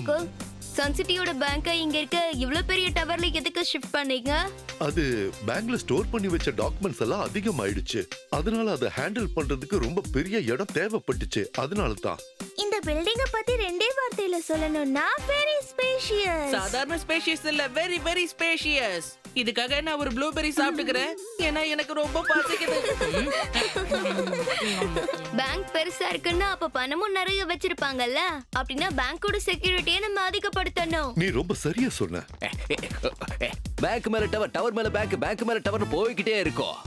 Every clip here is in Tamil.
அங்கிள், சன்சிட்டியோட பேங்கை இங்க இருக்க இவ்ளோ பெரிய டவர்ல எதுக்கு ஷிஃப்ட் பண்ணீங்க? அது பேங்க்ல ஸ்டோர் பண்ணி வச்ச டாக்குமெண்ட்ஸ் எல்லாம் அதிகமாயிடுச்சு. அதனால அதை ஹேண்டில் பண்றதுக்கு ரொம்ப பெரிய இடம் தேவைப்பட்டுச்சு. அதனால தான். இந்த பில்டிங்க பத்தி ரெண்டே வார்த்தையில சொல்லணும்னா வெரி ஸ்பேஷியஸ். சாதாரண ஸ்பேஷியஸ் இல்ல, வெரி வெரி ஸ்பேஷியஸ். இதுக்காக நான் ஒரு ப்ளூபெர்ரி சாப்பிட்டுக்கிறேன், ஏன்னா எனக்கு ரொம்ப பசிக்குது. பேங்க் பெருசா இருக்குன்னா அப்ப பணமும் நிறைய வச்சிருப்பாங்கல்ல. அப்படின்னா பேங்கோட செக்யூரிட்டியை நம்ம அதிகப்படுத்தணும். நீ ரொம்ப சரியா சொன்ன. பேங்க் மேல டவர், டவர் மேல பேங்க், பேங்க் மேல டவர் போய்கிட்டே இருக்கும்.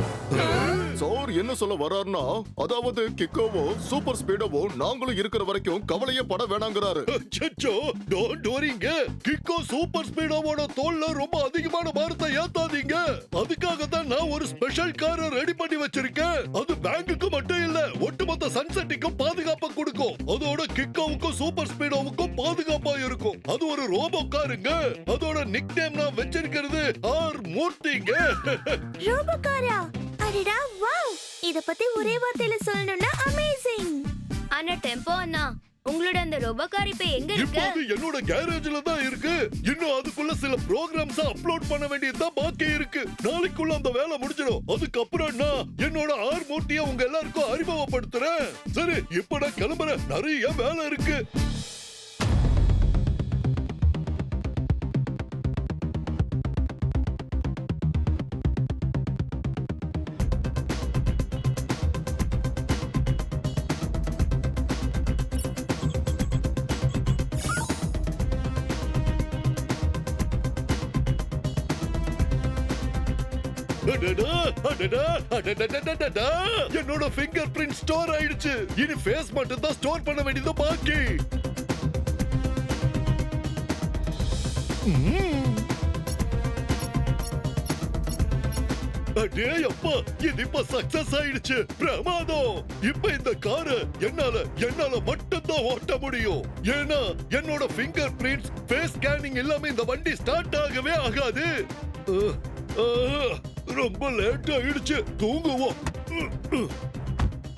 சார் என்ன சொல்ல வர்றாருன்னா, அதாவது கிக்கோவோ சூப்பர் ஸ்பீடோவோ நாங்களும் இருக்கிற வரைக்கும் கவலையே பட வேணாங்கிறாரு. அச்சச்சோ, டோன்ட் வரிங்க. கிக்கோ சூப்பர் ஸ்பீடோவோட தோல்ல ரொம்ப அதிகமான பாரத்தை ஏத்தாதீங்க. அதுக்காக தான் நான் ஒரு ஸ்பெஷல் காரை ரெடி பண்ணி வச்சிருக்கேன். அது பேங்குக்கு மட்டும் இல்ல, ஒட்டுமொத்த சன்செட்டிக்கும் பாதுகாப்பை கொடுக்கும். அதோட கிக்கோவுக்கும் சூப்பர் ஸ்பீடோவுக்கும் பாதுகாப்பா இருக்கும். அது ஒரு ரோபோ காருங்க. அதோட நிக் நேம் நான் வச்சிருக்கிறது ஆர் மூர்த்திங்க. ரோபோகாரா? அடடா, வாவ்! இத பத்தி ஒரே வார்த்தையில சொல்லணும்னா அமேசிங். ஆனா டெம்போ அண்ணா, உங்களோட அந்த ரோபோகார் இப்ப எங்க இருக்கு? இப்போது என்னோட கேரேஜ்ல தான் இருக்கு. இன்னும் அதுக்குள்ள சில ப்ரோகிராம்ஸ் அப்லோட் பண்ண வேண்டியதுதான் பாக்கி இருக்கு. நாளைக்குள்ள அந்த வேலை முடிஞ்சிடும். அதுக்கப்புறம் நான் என்னோட ஆர் மூர்த்தியை உங்க எல்லாருக்கும் அறிமுகப்படுத்துறேன். சரி, இப்ப நான் கிளம்புறேன். நிறைய வேலை இருக்கு. என்னோட ஃபிங்கர் பிரிண்ட் ஸ்டோர் ஆயிடுச்சு. இனி ஃபேஸ் மட்டும் தான் ஸ்டோர் பண்ண வேண்டியது பாக்கி. அடே அப்பா, இது இப்ப சக்சஸ் ஆயிடுச்சு. பிரமாதம். இப்ப இந்த காரை என்னால மட்டும் தான் ஓட்ட முடியும். ஏன்னா என்னோட ஃபிங்கர் பிரிண்ட்ஸ், ஃபேஸ் ஸ்கேனிங் எல்லாமே இந்த வண்டி ஸ்டார்ட் ஆகவே ஆகாது. ரொம்ப லேட் ஆயிடுச்சு. தூங்குவோம்.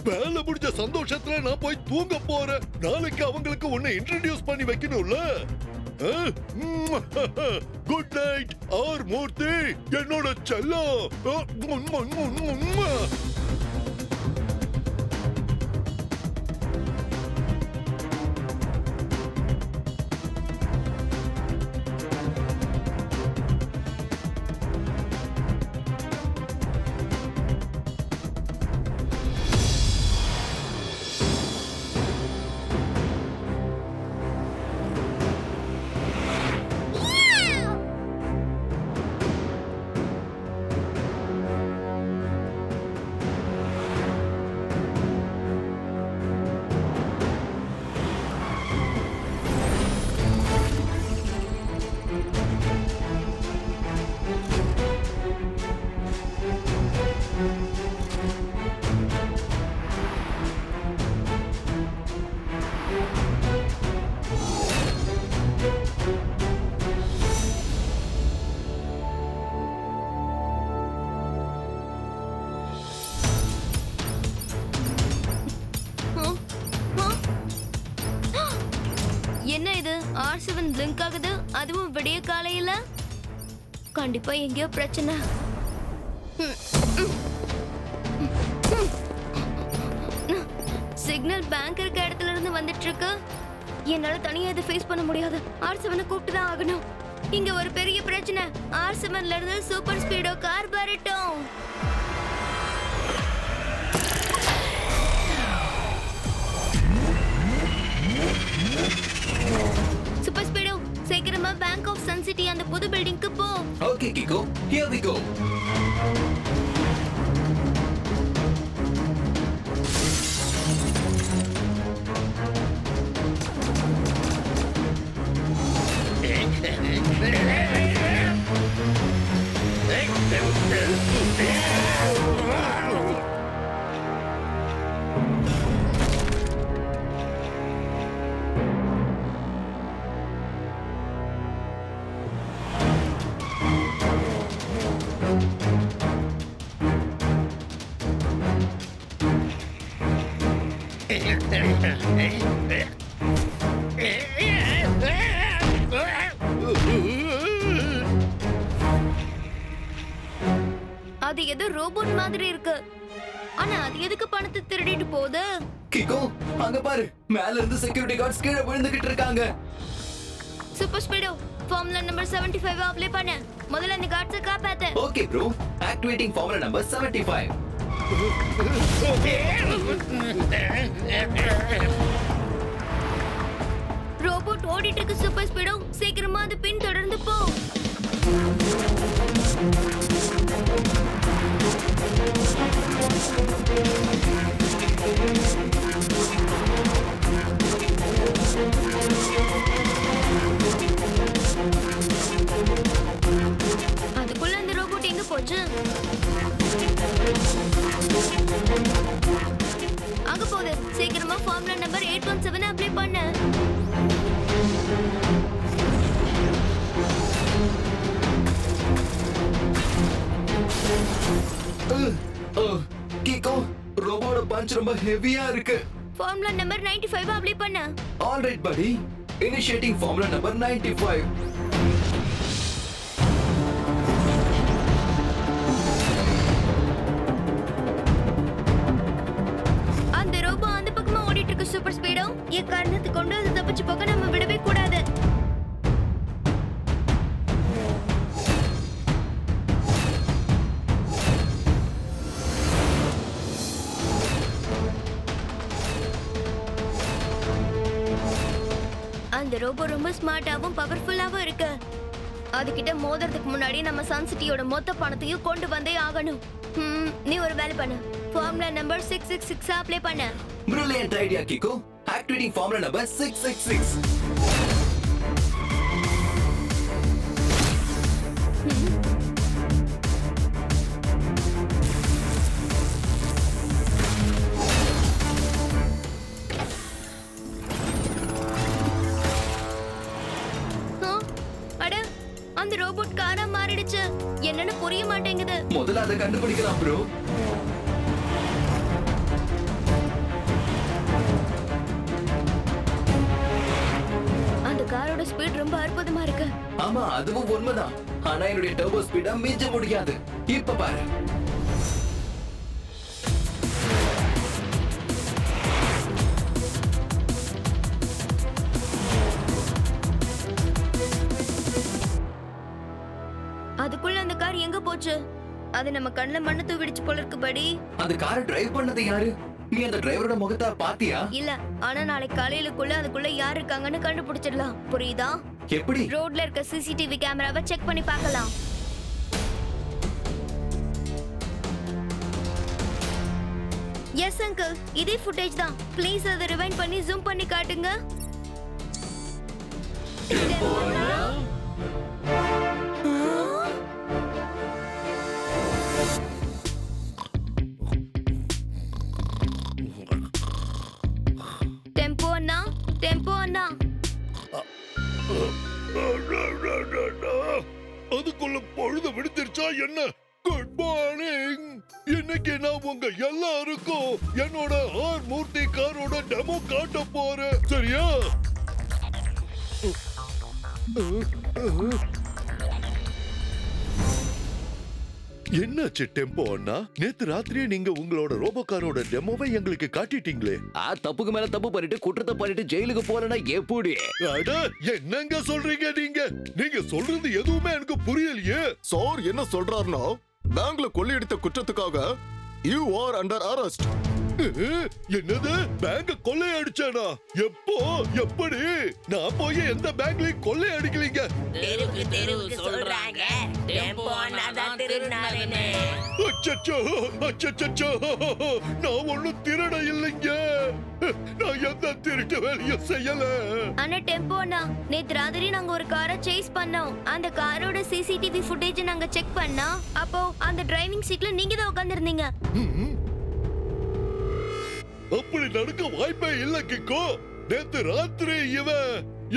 வேலை முடிஞ்ச சந்தோஷத்துல நான் போய் தூங்க போறேன். நாளைக்கு அவங்களுக்கு உன்னை இன்ட்ரோடியூஸ் பண்ணி வைக்கணும்ல. குட் நைட் ஆர் மூர்த்தி, என்னோட செல்லம். என்ன இது? R7 blink ஆகுது, அதுவும் விடிய காலையில. கண்டிப்பா எங்கேயோ பிரச்சனை. சிக்னல் பேங்க் இருக்க இடத்துல இருந்து வந்துட்டு இருக்கு. என்னால தனியா இதை ஃபேஸ் பண்ண முடியாது. R7 கூப்பிட்டு தான் ஆகணும். இங்க ஒரு பெரிய பிரச்சனை. R7ல இருந்து சூப்பர் ஸ்பீடோ கார் வரட்டும். சூப்பர் ஸ்பீடோ, சீக்கிரமா பேங்க் ஆஃப் சன் சிட்டி அந்த புது பில்டிங்க்கு போ. Okay, Kiko, here we go. அது ஏதோ ரோபோட் மாதிரி இருக்கு. ஆனா அது எதுக்கு பணத்தை திருடிட்டு போகுது? கிக்கோ அங்க பாரு, மேல இருந்து செக்யூரிட்டி கார்ட்ஸ் கீழே விழுந்துகிட்டு இருக்காங்க. சூப்பர் ஸ்பீடோ, ஃபார்முலா நம்பர் 75 அப்ளை பண்ண. முதல்ல அந்த கார்ட்ஸை காப்பாத்து. Okay bro, activating formula number 75. Robot ஓடிட்டு இருக்கு சூப்பர் ஸ்பீடோ, சீக்கிரமா அது பின் தொடர்ந்து போ. அதுக்குள்ள அந்த ரோபோட் எங்க போச்சு? அங்க போகுது. சீக்கிரமா ஃபார்முலா நம்பர் 817 அப்ளை பண்ணு. கிக்கோ, ரோபோட பஞ்ச் ரொம்ப ஹெவியா இருக்கு. ஃபார்முலா நம்பர் 95 அப்ளை பண்ணு. ஆல்ரைட் படி, இனிஷியேட்டிங் ஃபார்முலா நம்பர் 95. அந்த ரோபோ அந்த பக்கமா ஓடிட்டு இருக்கு சூப்பர் ஸ்பீடோ. காரணத்தை கொண்டு அது தப்பிச்சு போக நம்ம விடவே கூடாது. அந்த ரோபோ ரொம்ப ஸ்மார்ட்டாவும் பவர்ஃபுல்லாவும் இருக்கு. அதுகிட்ட மோதுறதுக்கு முன்னாடி நம்ம சன் சிட்டியோட மொத்த பணத்தையும் கொண்டு வந்தே ஆகணும். நீ ஒரு வேலை பண்ணு. ஃபார்முலா நம்பர் 666 அப்ளை பண்ணு. Brilliant idea Kicko. Activating formula number 666. அட, அந்த ரோபோட் காரா மாறிடுச்சு. என்னன்னு புரிய மாட்டேங்குது. முதல்ல அதை கண்டுபிடிக்கலாம் ப்ரோ. அந்த காரோட ஸ்பீட் ரொம்ப அற்புதமா இருக்கு. ஆமா, அதுவும் உண்மைதான். ஆனா என்னுடைய டர்போ ஸ்பீடா மிஞ்ச முடியாது. இப்ப பாரு. அதுக்குள்ள அந்த கார் எங்க போச்சு? அது நம்ம கண்ணுல மண்ணு தூவிடுச்சு போல இருக்கு படி. அந்த காரை டிரைவ் பண்ணது யாரு? நீ அந்த டிரைவரோட முகத்தை பாத்தியா? இல்ல, ஆனா நாளைக்கு காலையிலக்குள்ள அதுக்குள்ள யார் இருக்காங்கன்னு கண்டுபிடிச்சிடலாம். புரியுதா? எப்படி? ரோட்ல இருக்க சிசிடிவி கேமராவை செக் பண்ணி பார்க்கலாம். எஸ் அங்கிள், இதே ஃபுட்டேஜ் தான். ப்ளீஸ் அதை ரிவைண்ட் பண்ணி ஜூம் பண்ணி காட்டுங்க. டெம்போ அண்ணா, டெம்போ அண்ணா. அதுக்குள்ள பொழுது விடுத்துருச்சா என்ன? Good morning. இன்னைக்கு நான் உங்க எல்லாருக்கும் என்னோட ஆர் மூர்த்தி காரோட டெமோ காட்ட போறேன். சரியா? என்னாச்சு டெம்போ அண்ணா? நேத்து ராத்திரியே நீங்க உங்களோட ரோபோ காரோட டெமோவை எங்களுக்கு காட்டிட்டீங்களே. தப்புக்கு மேல தப்பு பண்ணிட்டு குற்றத்தை பண்ணிட்டு ஜெயிலுக்கு போறேன்னா எப்படி? அட, என்னங்க சொல்றீங்க நீங்க? நீங்க சொல்றது எதுவுமே எனக்கு புரியலையே. சார் என்ன சொல்றாருன்னா, பேங்க்ல கொள்ளையடித்த குற்றத்துக்காக யூ ஆர் அண்டர் அரெஸ்ட். என்னது? பேங்க கொள்ளையடிச்சானா? எப்போ? எப்படி? நான் போய் எந்த பேங்க்லயும் கொள்ளையடிக்கலீங்க. தெருவுக்கு சொல்றாங்க டெம்போ அண்ணாதான் திருநாருன்னு. அச்சச்சோ, அச்சச்சோ, நான் ஒண்ணும் திருட இல்லைங்க. நான் எந்த திருட்டு வேலையும் செய்யல. ஆனா டெம்போ அண்ணா, நேத்து ராத்திரி நாங்க ஒரு காரை சேஸ் பண்ணோம். அந்த காரோட சிசிடிவி ஃபுட்டேஜ் நாங்க செக் பண்ணா, அப்போ அந்த டிரைவிங் சீட்ல நீங்க தான் உட்கார்ந்திருந்தீங்க. அப்படி நடக்க வாய்ப்பே இல்ல கிக்கோ. நேத்து ராத்திரி இவன்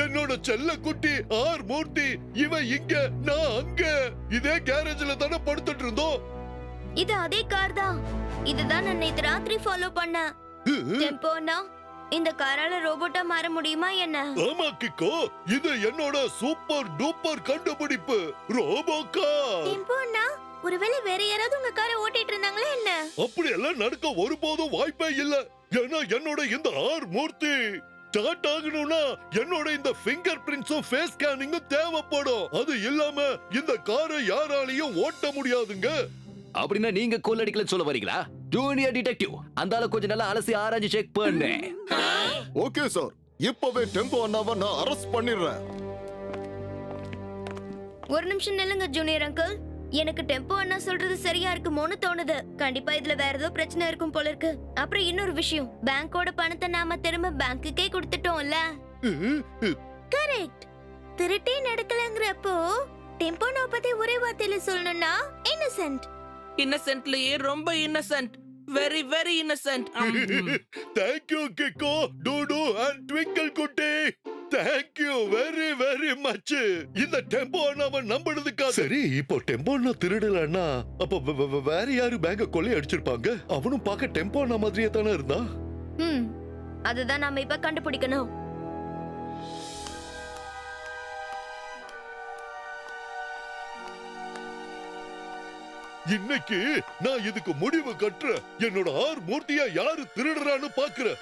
என்னோட செல்ல குட்டி ஆர் மூர்த்தி, இவன் இங்க, நான் அங்க, இதே கேரேஜ்ல தானே படுத்துட்டு இருந்தோம். இது அதே கார் தான். இதுதான் நான் நேத்து ராத்திரி ஃபாலோ பண்ணேன். டெம்போ அண்ணா, இந்த காரால ரோபோட்டா மாற முடியுமா என்ன? ஆமா கிக்கோ, இது என்னோட சூப்பர் டூப்பர் கண்டுபிடிப்பு, ரோபோ கார். டெம்போ அண்ணா, ஒருவேளை வேற யாராவது உங்க காரை ஓட்டிட்டு இருந்தாங்களா என்ன? அப்படி எல்லாம் நடக்க ஒருபோதும் வாய்ப்பே இல்ல. ஏன்னா என்னோட இந்த ஆர் மூர்த்தி ஸ்டார்ட் ஆகணும்னா என்னோட இந்த ஃபிங்கர் பிரிண்ட்ஸும் ஃபேஸ் ஸ்கேனிங்கும் தேவைப்படும். அது இல்லாம இந்த காரை யாராலையும் ஓட்ட முடியாதுங்க. அப்படின்னா நீங்க கொள்ளடிக்கலன்னு சொல்ல வரீங்களா? ஜூனியர் டிடெக்டிவ், அந்த ஆளை கொஞ்சம் நல்லா அலசி ஆராய்ச்சி செக் பண்ணு. ஓகே சார், இப்பவே டெம்போ அண்ணாவை நான் அரெஸ்ட் பண்ணிடுறேன். ஒரு நிமிஷம் நில்லுங்க ஜூனியர் அங்கிள். எனக்கு டெம்போ அண்ணா சொல்றது சரியா இருக்குமோன்னு தோணுது. கண்டிப்பா இதுல வேற ஏதோ பிரச்சனை இருக்கும் போல இருக்கு. அப்புறம் இன்னொரு விஷயம், பேங்கோட பணத்தை நாம திரும்ப பேங்குக்கே கொடுத்துட்டோம்ல. கரெக்ட். திருட்டே நடக்கலங்கறப்போ டெம்போனோ பத்தி ஒரே வார்த்தையில சொல்லணும்னா இன்னசென்ட். இன்னசென்ட்லயே ரொம்ப innocent. Very very innocent. Thank you Kicko, Dudu and Twinkle குட்டி. Thank you very very much. இந்த டெம்போ அண்ணாவை நம்பினதுக்காக. சரி, இப்போ டெம்போ அண்ணா திருடலன்னா அப்ப வேற யாரு பேங்க கொள்ளை அடிச்சிருப்பாங்க? அவனும் பார்க்க டெம்போ அண்ணா மாதிரியே தானே இருந்தா. அதுதான் நாம இப்ப கண்டுபிடிக்கணும். இன்னைக்கு நான் இதுக்கு முடிவு கட்டுறேன். என்னோட ஆர் மூர்த்தியா யாரு திருடுறான்னு பாக்குறேன்.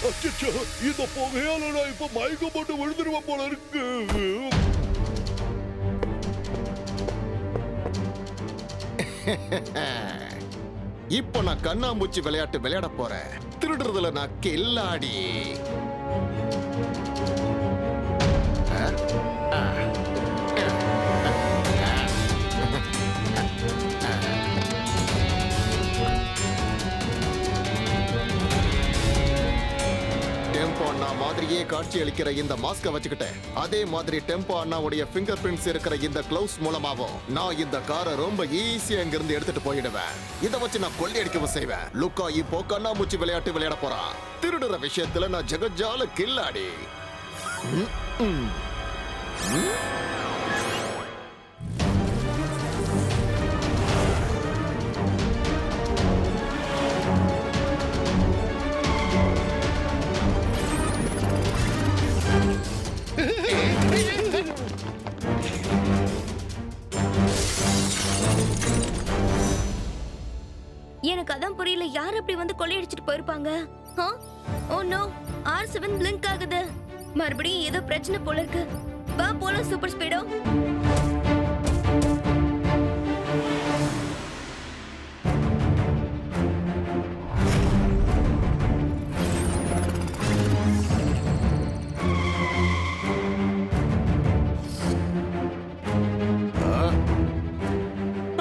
அச்சச்சோ, இந்த புகையால நான் இப்ப மயக்கம் போட்டு விழுந்துருவேன் போல இருக்கு. இப்போ நான் கண்ணாமூச்சி விளையாட்டு விளையாட போறேன். திருடுறதுல நான் கில்லாடி. டெம்போ அண்ணா மாதிரியே காட்சி அளிக்கிற இந்த மாஸ்க வச்சுக்கிட்டேன். அதே மாதிரி டெம்போ அண்ணாவுடைய ஃபிங்கர் பிரிண்ட்ஸ் இருக்கிற இந்த கிளவுஸ் மூலமாவும் நான் இந்த காரை ரொம்ப ஈஸியா இங்கிருந்து எடுத்துட்டு போயிடுவேன். இதை வச்சு நான் கொள்ளையடிக்கவும் செய்வேன். லுக்கா இப்போ கண்ணாமூச்சி விளையாட்டு விளையாட போறான். திருடுற விஷயத்துல நான் ஜெகஜால கில்லாடி. எனக்கு அதான் புரியல, யார் அப்படி வந்து கொள்ளையடிச்சிட்டு போயிருப்பாங்க? ஓ நோ, R7 பிளிங்க் ஆகுது. மறுபடியும் ஏதோ பிரச்சனை போல இருக்கு. வா போலாம் சூப்பர் ஸ்பீடோ.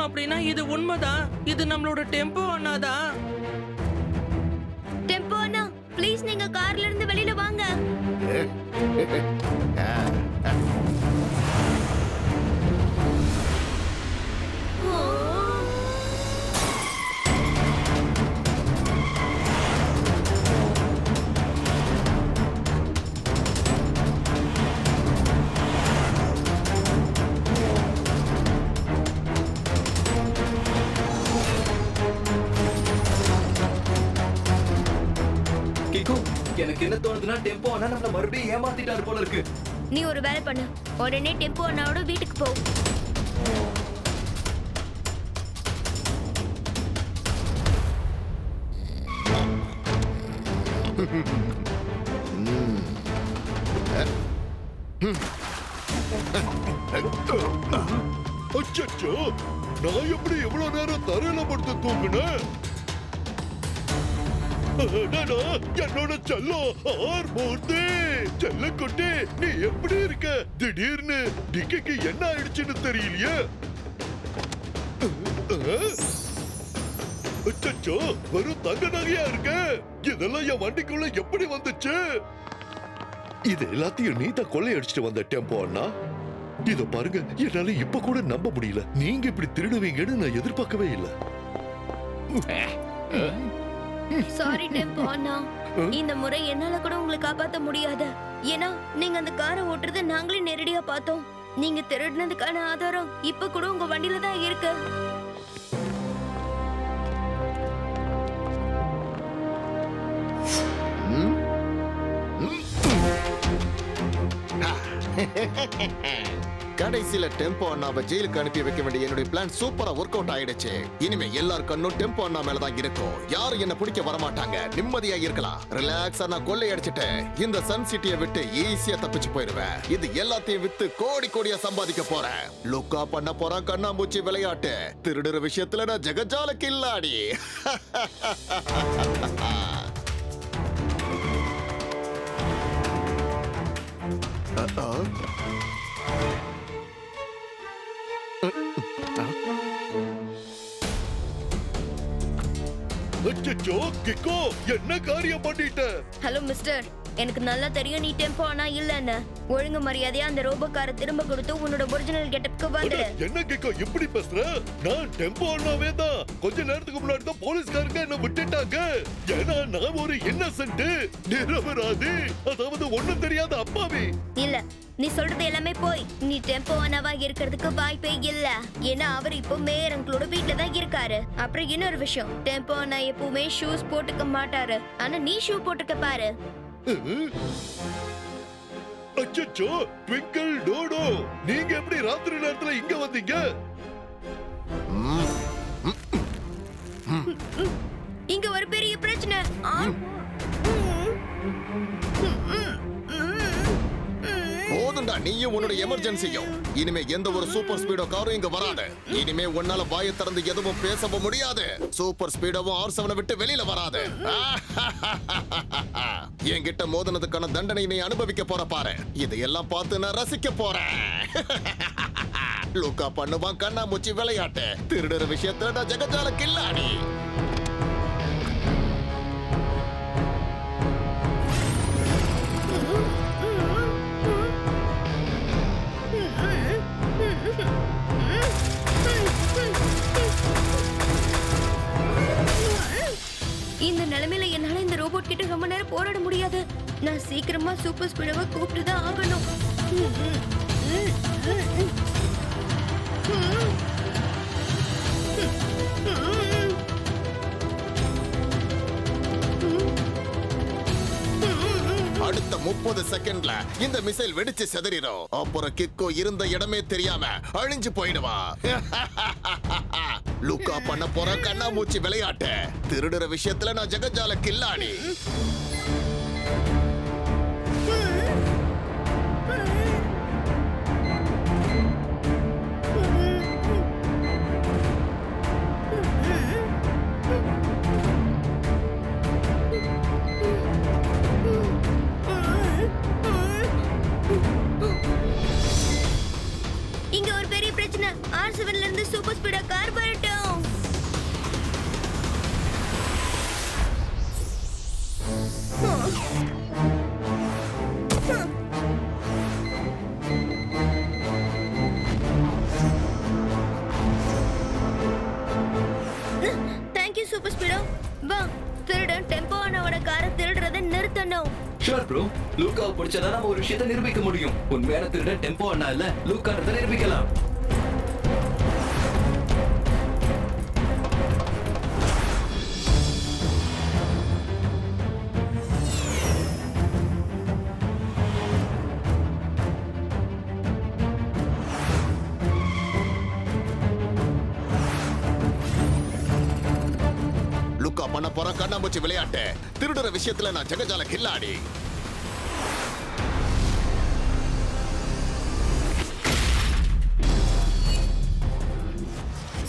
அப்படின்னா இது உண்மைதான். இது நம்மளோட டெம்போ அண்ணாதான். டெம்போ அண்ணா, ப்ளீஸ் நீங்க கார்ல இருந்து வெளியில வாங்க. கிக்கு, எனக்கு என்ன தோணுதுன்னா டெம்போ அண்ணா நம்மள மறுபடியும் ஏமாத்திட்டாரு போல இருக்கு. நீ ஒரு வேலை பண்ணு, உடனே டெம்போ அண்ணாவோட வீட்டுக்கு போ. அச்சச்சோ, நான் எப்படி எவ்வளவு நேரம் தரையில படுத்து தூங்குனேன்? அடடா, என்னோட செல்லம் ஆர் மூர்த்தி. செல்லக்குட்டி, நீ எப்படி இருக்க? திடீர்னு டிக்கிக்கு என்ன ஆயிடுச்சுன்னு தெரியலையே. அச்சச்சோ, வெறும் தங்க நகையா இருக்க. இதெல்லாம் என் வண்டிக்குள்ள எப்படி வந்துச்சு? இது எல்லாத்தையும் நீ தான் கொள்ளையடிச்சிட்டு வந்த டெம்போ அண்ணா. இத பாருங்க, என்னால இப்ப கூட நம்ப முடியல. நீங்க இப்படி திருடுவீங்கன்னு நான் எதிர்பார்க்கவே இல்லை. சாரி டெம்போ அண்ணா, இந்த முறை என்னால கூட உங்களை காப்பாத்த முடியாது. ஏன்னா நீங்க அந்த காரை ஓட்டுறத நாங்களே நேரடியா பார்த்தோம். நீங்க திருடினதுக்கான ஆதாரம் இப்ப கூட உங்க வண்டியில தான் இருக்கு. கடைசியில டெம்போ அண்ணாவை ஜெயிலுக்கு அனுப்பி வைக்க வேண்டிய என்னுடைய பிளான் சூப்பரா ஒர்க் அவுட் ஆயிடுச்சு. இனிமே எல்லார் கண்ணும் டெம்போ அண்ணா மேலதான் இருக்கும். யாரும் என்ன பிடிக்க வரமாட்டாங்க. நிம்மதியா இருக்கலாம். ரிலாக்ஸா நான் கொள்ளையடிச்சிட்டு இந்த சன் சிட்டியை விட்டு ஈஸியா தப்பிச்சு போயிருவேன். இது எல்லாத்தையும் வித்து கோடி கோடியா சம்பாதிக்க போறேன். லுக்கா பண்ண போறான் கண்ணாமூச்சி விளையாட்டு. திருடுற விஷயத்துல நான் ஜெகஜால கில்லாடி. அச்சச்சோ, கிக்கோ என்ன காரியம் பண்ணிட்ட? ஹலோ மிஸ்டர், எனக்கு நல்லா தெரியும் நீ டெம்போ ஆனா இல்லன்னு. ஒழுங்கு மரியாதையா அந்த ரோபோக்கார திரும்ப கொடுத்து உன்னோட ஒரிஜினல் கெட்டப்க்கு வந்துடு. என்ன கிக்கோ இப்படி பேசுற? நான் டெம்போ அண்ணாவே தான். கொஞ்ச நேரத்துக்கு முன்னாடி தான் போலீஸ்காரங்க என்ன விட்டுட்டாங்க. ஏன்னா நான் ஒரு இன்னசென்ட், நிரபராதி, அதாவது ஒண்ணும் தெரியாத அப்பாவி. இல்ல, நீ சொல்றது எல்லாமே போய். நீ டெம்போ ஆனாவா இருக்கிறதுக்கு வாய்ப்பே இல்ல. ஏன்னா அவர் இப்போ மேயர் அங்கிளோட வீட்ல தான் இருக்காரு. அப்புறம் இன்னொரு விஷயம், டெம்போ அண்ணா எப்பவுமே ஷூஸ் போட்டுக்க மாட்டாரு. ஆனா நீ ஷூ போட்டுக்க பாரு. அச்சச்சோ, ட்விங்கிள் டோடோ, நீங்க எப்படி ராத்திரி நேரத்துல இங்க வந்தீங்க? இங்க ஒரு பெரிய பிரச்சனை. போதுண்டா நீயும் உன்னோட எமர்ஜென்சியும். இனிமே எந்த ஒரு சூப்பர் ஸ்பீடோ காரும் இங்க வராது. இனிமே உன்னால வாயை திறந்து எதுவும் பேசவும் முடியாது. சூப்பர் ஸ்பீடோவும் R7 விட்டு வெளியில வராது. என்கிட்ட மோதினதுக்கான தண்டனை நீ அனுபவிக்க போற பாரு. இதையெல்லாம் பார்த்து நான் ரசிக்க போறேன். லுக்கா பண்ணுவான் கண்ணாமூச்சி விளையாட்டு. திருடுற விஷயத்துல நான் ஜெகஜால கில்லாடி. இந்த நிலைமையில என்னால இந்த ரோபோட் கிட்ட ரொம்ப நேரம் போராட முடியாது. நான் சீக்கிரமா சூப்பர் ஸ்பீடோவை கூப்பிட்டு தான் ஆகணும். அடுத்த 30 செகண்ட்ல இந்த மிசைல் வெடிச்சு செதறிடும். அப்புறம் கிக்கோ இருந்த இடமே தெரியாம அழிஞ்சு போயிடுவா. லுக்கா பண்ண போற கண்ணாமூச்சி விளையாட்டு. திருடுற விஷயத்துல நான் ஜெகஜால கில்லாடி. இங்க ஒரு பெரிய பிரச்சனை. R7ல இருந்து சூப்பர் ஸ்பீடா கார் வரட்டும். தேங்க்யூ சூப்பர் ஸ்பீடோ. வா, திருடன் டெம்போ அண்ணாவோட காரை திருடுறதை நிறுத்தணும். ஷூர் ப்ரோ, லூக்காவை பிடிச்சதா நம்ம ஒரு விஷயத்தை நிரூபிக்க முடியும். உண்மையான திருடன் டெம்போ அண்ணா இல்ல, லூக்கான்றதை நிரூபிக்கலாம். லுக்கா பண்ண போற கண்ணாமூச்சி விளையாட்டு. திருடுற விஷயத்துல நான் ஜெகஜால கில்லாடி.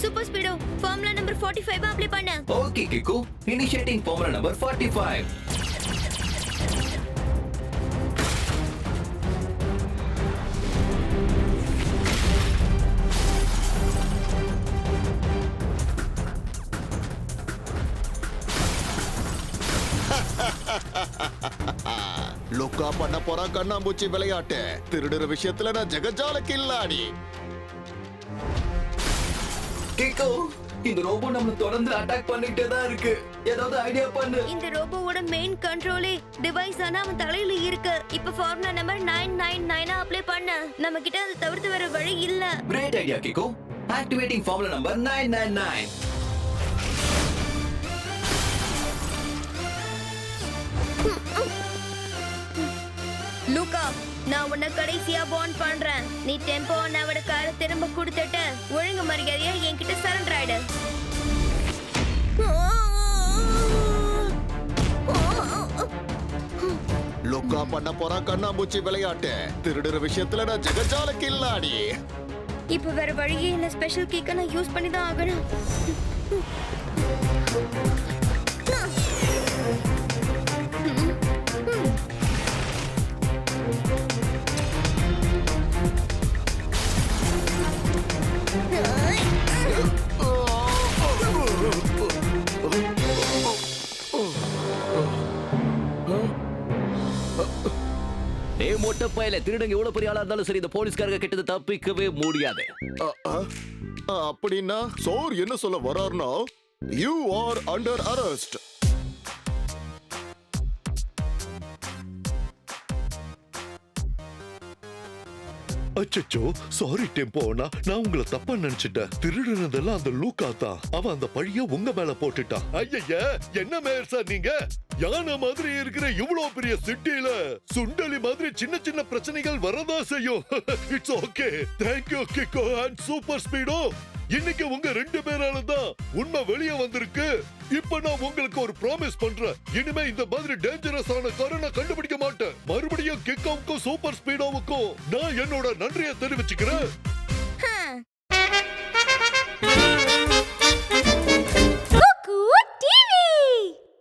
சூப்பர் ஸ்பீடோ, ஃபார்முலா நம்பர் 45 அப்ளை பண்ணு. Okay kick, initiating formula number 45. லுக்கா பண்ண போற கண்ணாமூச்சி விளையாட்டு. திருடுற விஷயத்துல நான் ஜெகஜால கில்லாடி. கிக்கு, இந்த ரோபோ நம்மள தொடர்ந்து அட்டாக் பண்ணிட்டே தான் இருக்கு. ஏதாவது ஐடியா பண்ணு. இந்த ரோபோவோட மெயின் கண்ட்ரோலே டிவைஸ் ஆனா அவன் தலையில இருக்கு. இப்ப ஃபார்முலா நம்பர் 999 அப்ளை பண்ணு. நம்ம கிட்ட அதை தவிர்த்து வர வழி இல்ல. Great idea Kicko. Activating formula number 999. Look Kicko, நான் உன்னை கடைசியா வார்ன் பண்றேன். நீ டெம்போ அண்ணாவோட காரை திரும்ப கொடுத்துட்டு ஒழுங்கு மரியாதையா என்கிட்ட சரண்டர் ஆயிடு. லுக்கா பண்ண போறா கண்ணாமூச்சி விளையாட்டு. திருடுற விஷயத்துல நான் ஜெகஜால கில்லாடி. இப்ப வேற வழியே இல்ல. ஸ்பெஷல் கீக்க நான் யூஸ் பண்ணி தான் ஆகணும். மொட்டை பையல திருடங்க எவ்வளவு பெரிய ஆளா இருந்தாலும் சரி இந்த போலீஸ்காரங்க கிட்ட தப்பிக்கவே முடியாது. அப்படின்னா சோர் என்ன சொல்ல வரார்னா, யூ ஆர் அண்டர் அரெஸ்ட். அச்சச்சோ, சாரி டெம்போ அண்ணா, நான் உங்களை தப்பா நினைச்சிட்டேன். திருடுனதெல்லாம் அந்த லூக்கா தான். அவன் அந்த பழிய உங்க மேல போட்டுட்டான். ஐயய்ய, என்ன மேயர் சார் நீங்க? யானை மாதிரி இருக்கிற இவ்வளவு பெரிய சிட்டில சுண்டலி மாதிரி சின்ன சின்ன பிரச்சனைகள் வரதா செய்யும். It's okay. Thank you Kicko and Super Speedo. இன்னைக்கு உங்க 2 பேரால தான் உண்மை வெளியே வந்திருக்கு. இப்ப நான் உங்களுக்கு ஒரு ப்ராமிஸ் பண்றேன். இனிமே இந்த மாதிரி டேஞ்சரஸான காரை நான் கண்டுபிடிக்க மாட்டேன். மறுபடியும் கிக்கோவுக்கும் சூப்பர் ஸ்பீடோவுக்கும் நான் என்னோட நன்றியை தெரிவிச்சுக்கிறேன்.